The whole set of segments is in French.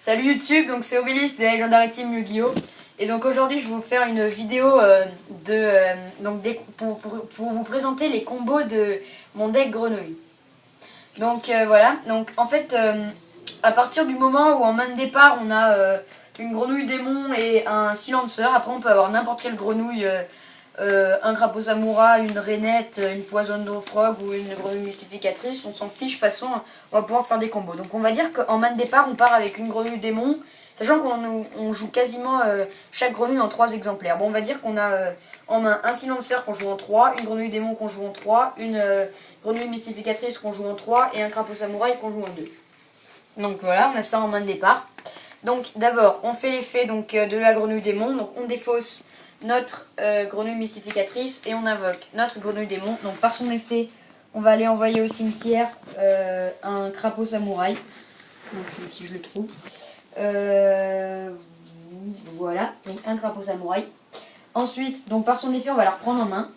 Salut YouTube, donc c'est Obélis de la Legendary Team Yu-Gi-Oh! Et donc aujourd'hui je vais vous faire une vidéo pour vous présenter les combos de mon deck grenouille. Donc voilà, donc en fait à partir du moment où en main de départ on a une grenouille démon et un silencer, après on peut avoir n'importe quelle grenouille, un crapaud samouraï, une rainette, une poison de frog ou une grenouille mystificatrice, on s'en fiche, de toute façon on va pouvoir faire des combos. Donc on va dire qu'en main de départ on part avec une grenouille démon, sachant qu'on joue quasiment chaque grenouille en 3 exemplaires. Bon, on va dire qu'on a en main un silencer qu'on joue en 3, une grenouille démon qu'on joue en 3, une grenouille mystificatrice qu'on joue en 3 et un crapaud samouraï qu'on joue en 2. Donc voilà, on a ça en main de départ. Donc d'abord on fait l'effet de la grenouille démon, donc on défausse notre grenouille mystificatrice et on invoque notre grenouille démon. Donc par son effet, on va aller envoyer au cimetière un crapaud samouraï. Donc si je le trouve. Voilà, donc un crapaud samouraï. Ensuite, donc par son effet, on va la reprendre en main.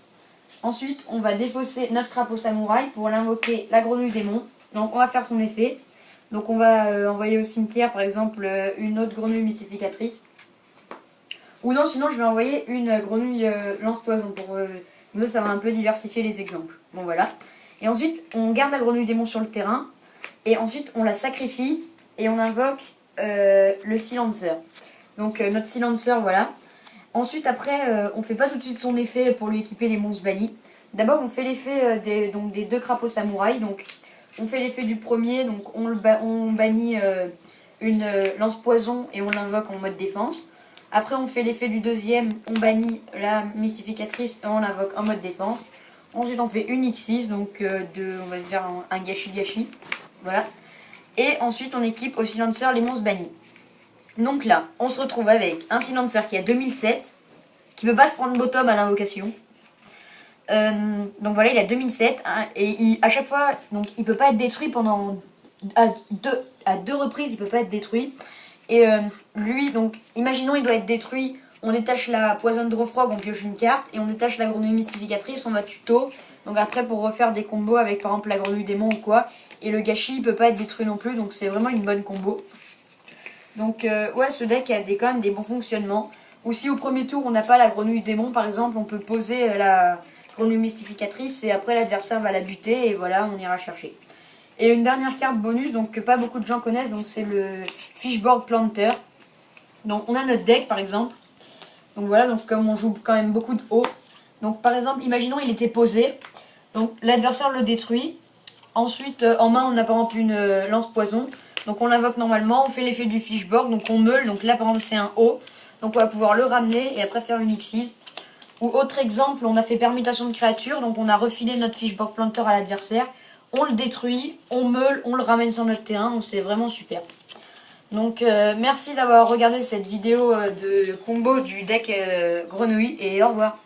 Ensuite, on va défausser notre crapaud samouraï pour l'invoquer la grenouille démon. Donc on va faire son effet. Donc on va envoyer au cimetière par exemple une autre grenouille mystificatrice. Ou non, sinon je vais envoyer une grenouille lance-poison pour nous, ça va un peu diversifier les exemples. Bon voilà. Et ensuite, on garde la grenouille démon sur le terrain. Et ensuite, on la sacrifie et on invoque le silencer. Donc notre silencer, voilà. Ensuite, après, on fait pas tout de suite son effet pour lui équiper les monstres bannis. D'abord, on fait l'effet des 2 crapauds samouraï. Donc, on fait l'effet du premier. Donc, on bannit une lance-poison et on l'invoque en mode défense. Après, on fait l'effet du deuxième. On bannit la mystificatrice et on l'invoque en mode défense. Ensuite, on fait une X6. Donc, on va faire un gachi-gachi. Voilà. Et ensuite, on équipe au silencer les monstres bannis. Donc là, on se retrouve avec un silencer qui a 2007, qui ne peut pas se prendre bottom à l'invocation. Donc voilà, il a 2007, hein, et à chaque fois, donc il peut pas être détruit pendant... À deux reprises, il peut pas être détruit. Et lui, donc, imaginons il doit être détruit, on détache la poison de frog, on pioche une carte, et on détache la grenouille mystificatrice, on va tuto. Donc après, pour refaire des combos avec par exemple la grenouille démon ou quoi. Et le gâchis, il peut pas être détruit non plus, donc c'est vraiment une bonne combo. Donc ouais, ce deck a quand même des bons fonctionnements. Ou si au premier tour on n'a pas la grenouille démon par exemple, on peut poser la grenouille mystificatrice et après l'adversaire va la buter et voilà, on ira chercher. Et une dernière carte bonus donc que pas beaucoup de gens connaissent, donc c'est le Fishboard Planter. Donc on a notre deck par exemple. Donc voilà, donc comme on joue quand même beaucoup de haut. Donc par exemple, imaginons il était posé. Donc l'adversaire le détruit. Ensuite en main on a par exemple une lance-poison. Donc on l'invoque normalement, on fait l'effet du fishboard, donc on meule, donc là par exemple c'est un O, donc on va pouvoir le ramener et après faire une X6. Ou autre exemple, on a fait permutation de créatures, donc on a refilé notre fishboard planter à l'adversaire, on le détruit, on meule, on le ramène sur notre terrain, donc c'est vraiment super. Donc merci d'avoir regardé cette vidéo de combo du deck grenouille et au revoir.